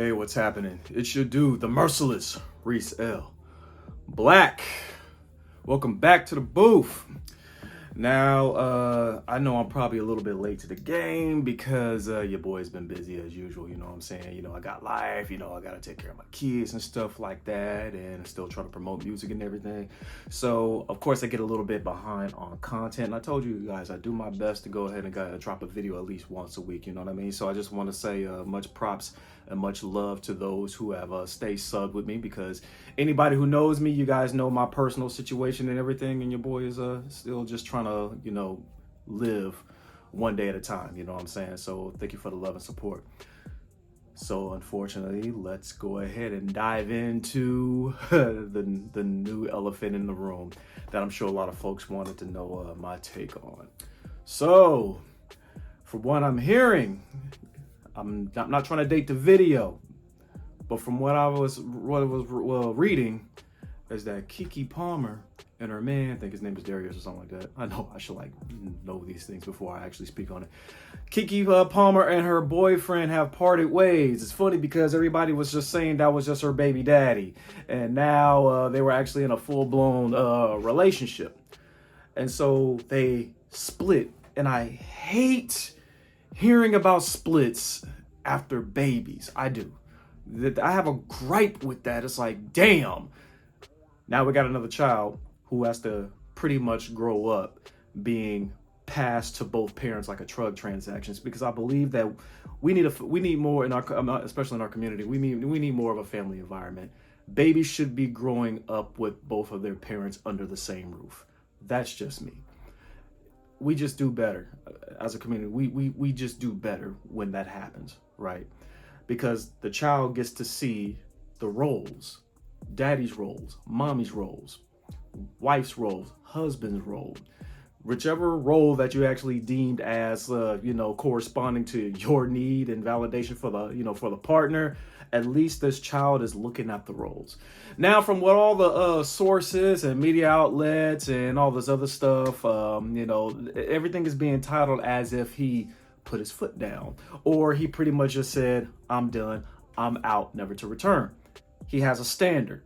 Hey, what's happening? It's your dude, the merciless Reese L. Black. Welcome back to the booth. Now, I know I'm probably a little bit late to the game because your boy's been busy as usual, you know what I'm saying? You know, I got life, I got to take care of my kids and stuff like that, and still trying to promote music and everything. So, of course, I get a little bit behind on content. And I told you guys, I do my best to go ahead and drop a video at least once a week, you know what I mean? So I just want to say much props and much love to those who have stayed subbed with me, because anybody who knows me, you guys know my personal situation and everything, and your boy is still just trying to, live one day at a time, you know what I'm saying? So thank you for the love and support. So unfortunately, let's go ahead and dive into the new elephant in the room that I'm sure a lot of folks wanted to know my take on. So, from what I'm hearing, I'm not trying to date the video, but from what I was reading, is that Keke Palmer and her man, I think his name is Darius or something like that. I know I should know these things before I actually speak on it. Keke Palmer and her boyfriend have parted ways. It's funny because everybody was just saying that was just her baby daddy, and now they were actually in a full-blown relationship, and so they split. And I hate hearing about splits after babies. I do. I have a gripe with that. It's like, damn. Now we got another child who has to pretty much grow up being passed to both parents like a drug transactions, because I believe that we need more in our, especially in our community. We need more of a family environment. Babies should be growing up with both of their parents under the same roof. That's just me. We just do better as a community. We just do better when that happens, right? Because the child gets to see the roles, daddy's roles, mommy's roles, wife's roles, husband's role, whichever role that you actually deemed as corresponding to your need and validation for the partner. At least this child is looking at the roles. Now, from what all the sources and media outlets and all this other stuff, everything is being titled as if he put his foot down, or he pretty much just said, I'm done, I'm out, never to return. He has a standard.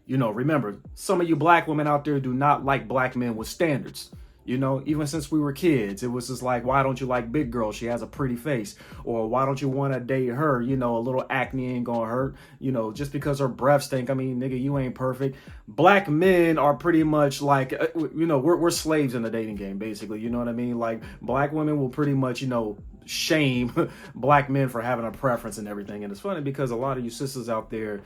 Remember, some of you black women out there do not like black men with standards. Even since we were kids, it was just like, why don't you like big girl? She has a pretty face. Or why don't you want to date her? A little acne ain't gonna hurt. Just because her breath stink. I mean, nigga, you ain't perfect. Black men are pretty much like, we're slaves in the dating game, basically. You know what I mean? Like, black women will pretty much, shame black men for having a preference and everything. And it's funny because a lot of you sisters out there,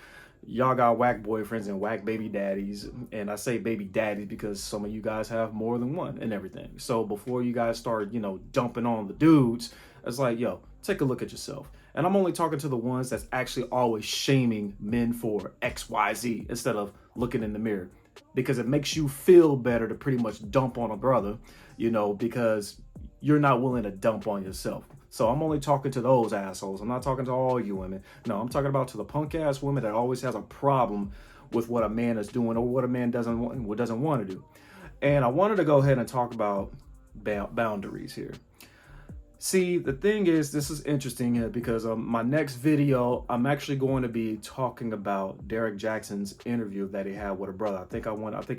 y'all got whack boyfriends and whack baby daddies. And I say baby daddies because some of you guys have more than one and everything. So before you guys start, dumping on the dudes, it's like, yo, take a look at yourself. And I'm only talking to the ones that's actually always shaming men for X, Y, Z instead of looking in the mirror, because it makes you feel better to pretty much dump on a brother, because you're not willing to dump on yourself. So I'm only talking to those assholes. I'm not talking to all you women. No, I'm talking about to the punk ass women that always has a problem with what a man is doing or what a man doesn't want to do. And I wanted to go ahead and talk about boundaries here. See, the thing is, this is interesting here because my next video, I'm actually going to be talking about Derek Jackson's interview that he had with a brother. I think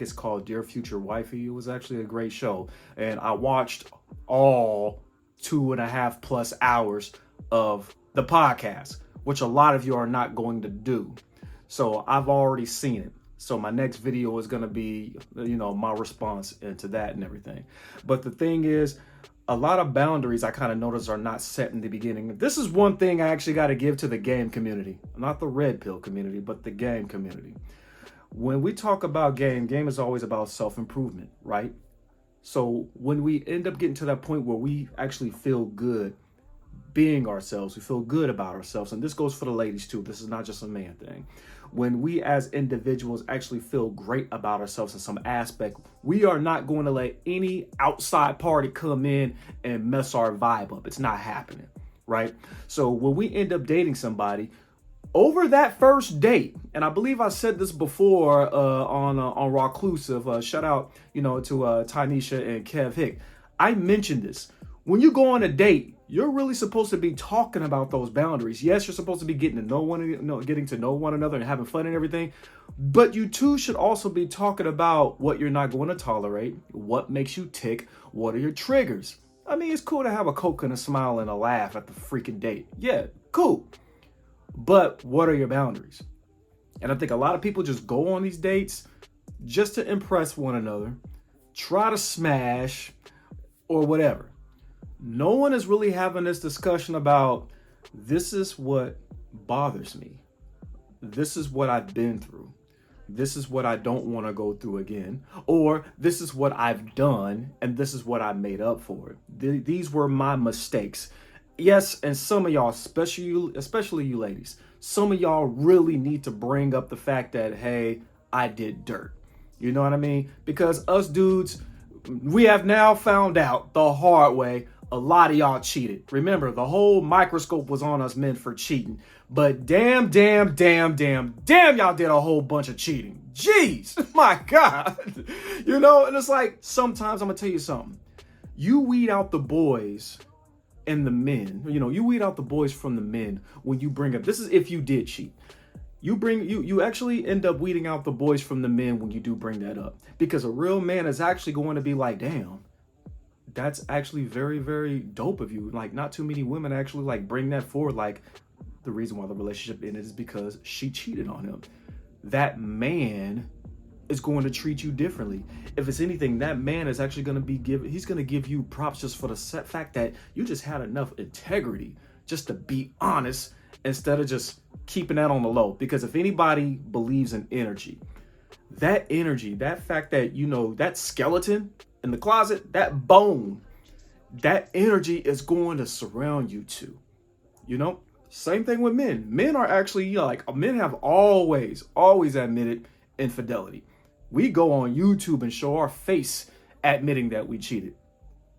it's called Dear Future Wifey. It was actually a great show. And I watched all 2.5+ hours of the podcast, which a lot of you are not going to do. So I've already seen it. So my next video is going to be, my response into that and everything. But the thing is, a lot of boundaries I kind of noticed are not set in the beginning. This is one thing I actually got to give to the game community, not the red pill community, but the game community. When we talk about game is always about self-improvement, right? So when we end up getting to that point where we actually feel good being ourselves, we feel good about ourselves, and this goes for the ladies too, this is not just a man thing. When we as individuals actually feel great about ourselves in some aspect, we are not going to let any outside party come in and mess our vibe up. It's not happening, right? So when we end up dating somebody, over that first date, and I believe I said this before on Rawclusive, shout out, to Tynesha and Kev Hick. I mentioned this. When you go on a date, you're really supposed to be talking about those boundaries. Yes, you're supposed to be getting to know one another and having fun and everything, but you two should also be talking about what you're not going to tolerate, what makes you tick, what are your triggers. I mean, it's cool to have a Coke and a smile and a laugh at the freaking date. Yeah, cool. But what are your boundaries? And I think a lot of people just go on these dates just to impress one another, try to smash, or whatever. No one is really having this discussion about, this is what bothers me. This is what I've been through. This is what I don't want to go through again. Or this is what I've done and this is what I made up for. These were my mistakes. Yes, and some of y'all, especially you ladies, some of y'all really need to bring up the fact that, hey, I did dirt. You know what I mean? Because us dudes, we have now found out the hard way, a lot of y'all cheated. Remember, the whole microscope was on us men for cheating. But damn, y'all did a whole bunch of cheating. Jeez, my God. You know, and it's like, sometimes I'm gonna tell you something. You weed out the boys and the men. You know, you weed out the boys from the men when you bring up, this is if you did cheat. You actually end up weeding out the boys from the men when you do bring that up. Because a real man is actually going to be like, damn, that's actually very, very dope of you. Like, not too many women actually like bring that forward. Like, the reason why the relationship ended is because she cheated on him. That man is going to treat you differently. If it's anything, that man is actually going to he's going to give you props just for the fact that you just had enough integrity just to be honest instead of just keeping that on the low. Because if anybody believes in energy, that fact that, you know, that skeleton in the closet, that bone, that energy is going to surround you too. You know, same thing with men. Men are actually, you know, like, men have always admitted infidelity. We go on YouTube and show our face admitting that we cheated.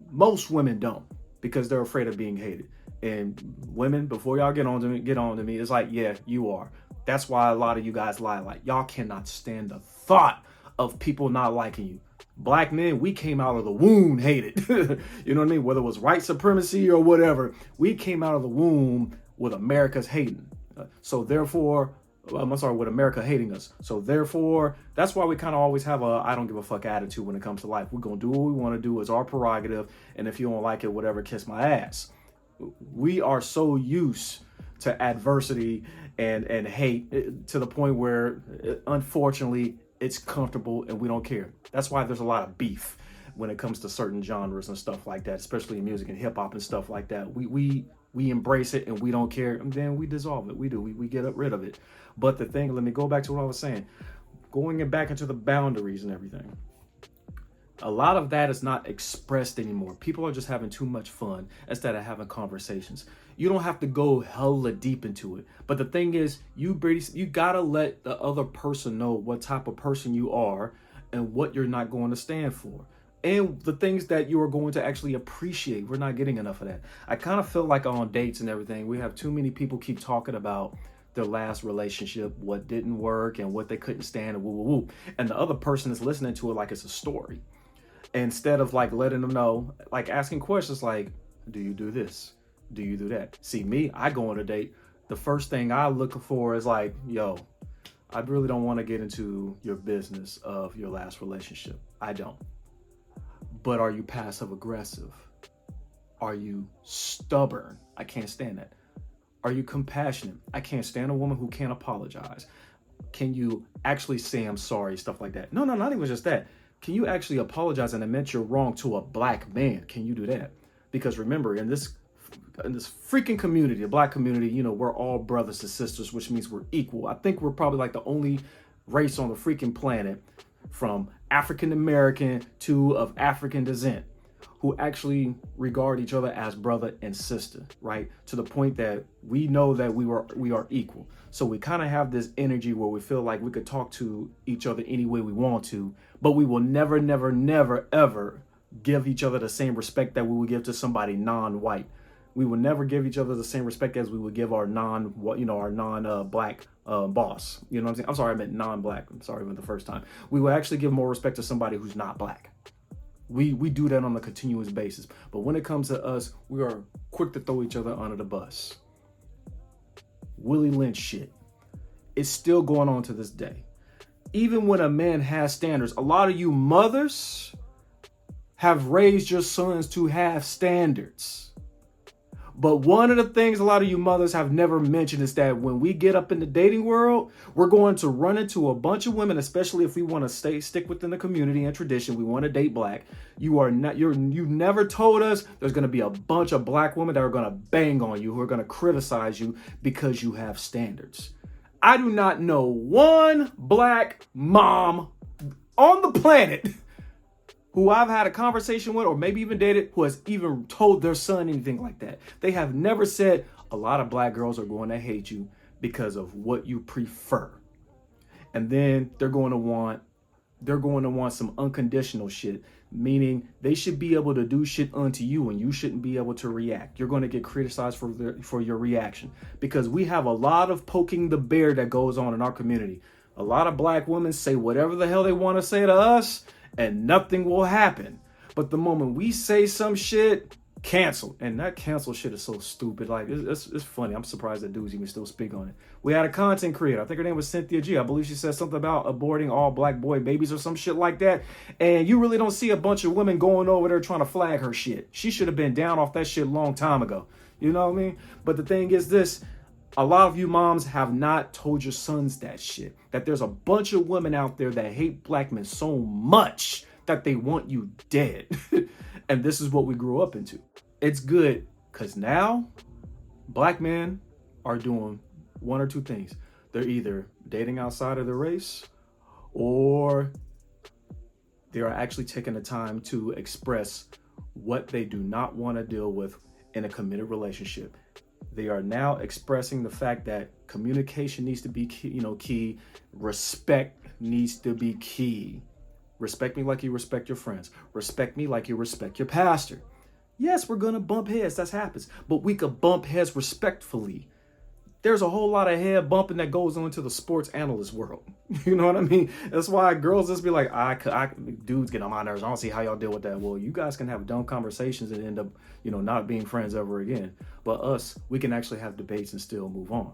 Most women don't, because they're afraid of being hated. And women, before y'all get on to me, it's like, yeah, you are. That's why a lot of you guys lie. Like, y'all cannot stand the thought of people not liking you. Black men, we came out of the womb hated. You know what I mean? Whether it was white supremacy or whatever, we came out of the womb with America's hating. So therefore, with America hating us. So therefore, that's why we kind of always have a I don't give a fuck attitude when it comes to life. We're going to do what we want to do. It's our prerogative. And if you don't like it, whatever, kiss my ass. We are so used to adversity and hate to the point where, unfortunately, it's comfortable and we don't care. That's why there's a lot of beef when it comes to certain genres and stuff like that, especially in music and hip hop and stuff like that. We embrace it and we don't care, and then we dissolve it. We get rid of it. But the thing, let me go back to what I was saying, going back into the boundaries and everything. A lot of that is not expressed anymore. People are just having too much fun instead of having conversations. You don't have to go hella deep into it. But the thing is, you gotta let the other person know what type of person you are and what you're not going to stand for. And the things that you are going to actually appreciate. We're not getting enough of that. I kind of feel like on dates and everything, we have too many people keep talking about their last relationship, what didn't work and what they couldn't stand and woo. And the other person is listening to it like it's a story. Instead of like letting them know, like asking questions like, do you do this? Do you do that? See, me, I go on a date. The first thing I look for is like, yo, I really don't want to get into your business of your last relationship. I don't. But are you passive aggressive? Are you stubborn? I can't stand that. Are you compassionate? I can't stand a woman who can't apologize. Can you actually say I'm sorry, stuff like that? No, not even just that. Can you actually apologize and admit you're wrong to a black man? Can you do that? Because remember, in this freaking community, the black community, you know, we're all brothers and sisters, which means we're equal. I think we're probably like the only race on the freaking planet, from African American to of African descent, who actually regard each other as brother and sister, right? To the point that we know that we are equal. So we kind of have this energy where we feel like we could talk to each other any way we want to, but we will never, ever give each other the same respect that we would give to somebody non-white. We will never give each other the same respect as we would give our non-black boss. You know what I'm saying? I'm sorry, I meant non-black. I'm sorry, I meant the first time. We will actually give more respect to somebody who's not black. We do that on a continuous basis. But when it comes to us, we are quick to throw each other under the bus. Willie Lynch shit. It's still going on to this day. Even when a man has standards, a lot of you mothers have raised your sons to have standards. But one of the things a lot of you mothers have never mentioned is that when we get up in the dating world, we're going to run into a bunch of women, especially if we want to stick within the community and tradition. We want to date black. You never told us there's going to be a bunch of black women that are going to bang on you, who are going to criticize you because you have standards. I do not know one black mom on the planet who I've had a conversation with, or maybe even dated, who has even told their son anything like that. They have never said, a lot of black girls are going to hate you because of what you prefer. And then they're going to want some unconditional shit, meaning they should be able to do shit unto you and you shouldn't be able to react. You're going to get criticized for your reaction, because we have a lot of poking the bear that goes on in our community. A lot of black women say whatever the hell they want to say to us, and nothing will happen. But the moment we say some shit, cancel. And that cancel shit is so stupid. Like, it's funny. I'm surprised that dudes even still speak on it. We had a content creator. I think her name was Cynthia G. I believe she said something about aborting all black boy babies or some shit like that. And you really don't see a bunch of women going over there trying to flag her shit. She should have been down off that shit a long time ago. You know what I mean? But the thing is this. A lot of you moms have not told your sons that shit. That there's a bunch of women out there that hate black men so much that they want you dead. And this is what we grew up into. It's good, because now black men are doing one or two things. They're either dating outside of the race, or they are actually taking the time to express what they do not want to deal with in a committed relationship. They are now expressing the fact that communication needs to be key. Respect needs to be key. Respect me like you respect your friends. Respect me like you respect your pastor. Yes, we're going to bump heads. That happens. But we could bump heads respectfully. There's a whole lot of head bumping that goes on into the sports analyst world. You know what I mean? That's why girls just be like, dudes get on my nerves. I don't see how y'all deal with that. Well, you guys can have dumb conversations and end up, not being friends ever again. But us, we can actually have debates and still move on.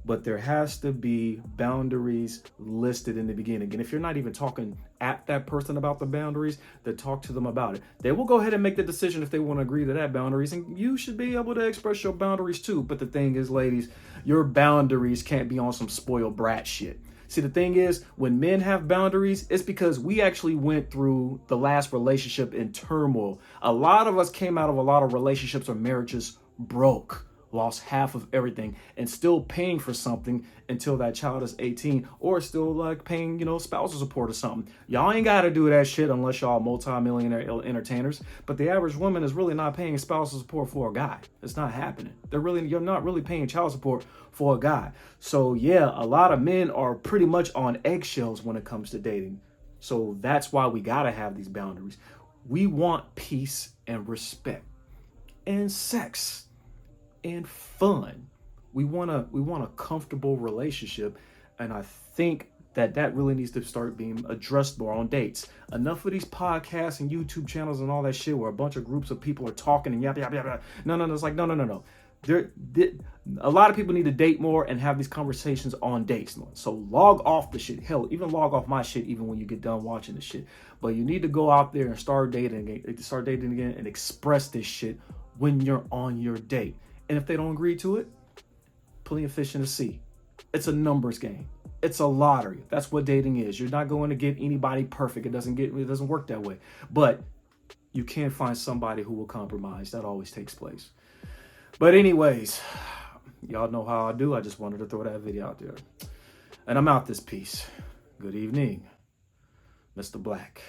But there has to be boundaries listed in the beginning. And if you're not even talking at that person about the boundaries, then talk to them about it. They will go ahead and make the decision if they want to agree to that boundaries. And you should be able to express your boundaries too. But the thing is, ladies, your boundaries can't be on some spoiled brat shit. See, the thing is, when men have boundaries, it's because we actually went through the last relationship in turmoil. A lot of us came out of a lot of relationships or marriages broke, lost half of everything, and still paying for something until that child is 18, or still like paying, spousal support or something. Y'all ain't got to do that shit unless y'all multi-millionaire entertainers. But the average woman is really not paying spousal support for a guy. It's not happening. You're not really paying child support for a guy. So yeah, a lot of men are pretty much on eggshells when it comes to dating. So that's why we got to have these boundaries. We want peace and respect and sex and fun. We want a comfortable relationship, and I think that really needs to start being addressed more on dates. Enough of these podcasts and YouTube channels and all that shit where a bunch of groups of people are talking and yap yap yap yap. No. It's like no. A lot of people need to date more and have these conversations on dates. So log off the shit. Hell, even log off my shit even when you get done watching the shit. But you need to go out there and start dating again and express this shit when you're on your date. And if they don't agree to it, plenty of fish in the sea. It's a numbers game. It's a lottery. That's what dating is. You're not going to get anybody perfect. It doesn't work that way. But you can find somebody who will compromise. That always takes place. But anyways, y'all know how I do. I just wanted to throw that video out there. And I'm out this piece. Good evening, Mr. Black.